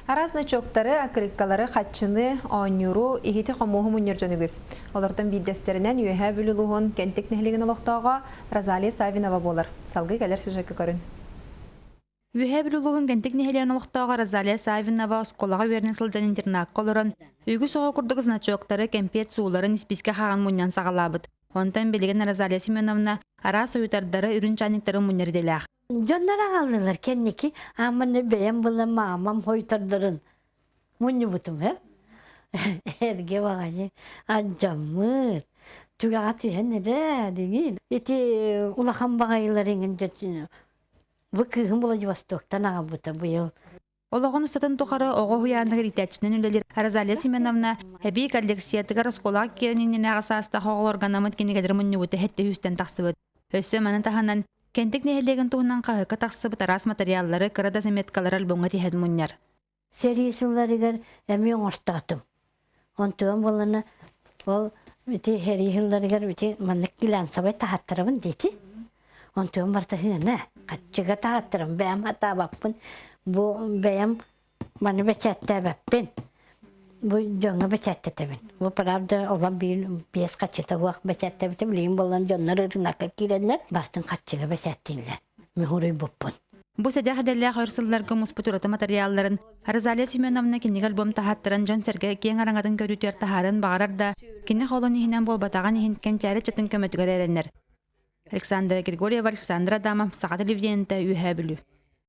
Аразны чоктары, акриккалары, хатчыны, онюру, ихити қомуғы мұнер Олардың биддестерінен үйәе бүлілуғын кенттік нәхілеген олықтауға Розалия Савинова болар. Салғы кәлер сюжетке көрін. Үйәе бүлілуғын кенттік нәхілеген олықтауға Розалия Савинова осколаға вернен сылжан интернат колырын. Үйгі соға күрдігі значоктары кемпет суыларын исписке қаған мұньян сағалабыд. Онтан белеген Розалия Семеновна ара соютардары үрін чаниктары мұнерделяқ. Жоннара алдылар кенники, аманы бәйім бұлы мамам хойтардырын. Мұны бұтым, әрге бағайы, аджамыр. Түгаға түйен әді, деген. Еті ұлақан бағайларыңын жөтсіні. Бұл күйім бұлы Востоктан аға бұты бұйыл. Олығын ұстатын тұқары оғы хуяндығыр итәтчінен өлелер Розалия Семеновна әбей коллекциятығар сколаға керенінен ағасаста хоғыл органамыд кенегедір мұнны өті әтті хүстен тақсыбыд. Өссі мәнін таханан кенттік нәхелеген туғынан қағықы тақсыбыд арас материаллары қырада заметкалар албонға тихәд мұннар. Сериесілерігер әмі оңыртатым. Онтуын боланы ол біті херихілерігер біті манық килан сабай тағаттырымын дейті. Онтуын бартахына қатчыға тағаттырым бәйім хата баппын. Bu benim bana beçette beppin. Bu jonga beçette tebin. Bu pravda olan bir piyes kaçta bu beçette bitim liyim bolan jonları rınaka kirenler bastın kaçıga beçettinler. Mehuri buppun. Bu sedeh delle hırsızlarga musputurata materyalların Rozalия Семеновна kinni album tahattıran Jon Serge keң arangadın görütür taharın bağırar da kinni holun ihinen bol batağan ihin kençeri çatın kömötüger erenler. Alexandra Grigorьева, Alexandra Damam, Sağa Televizyonda Ühe Bülü.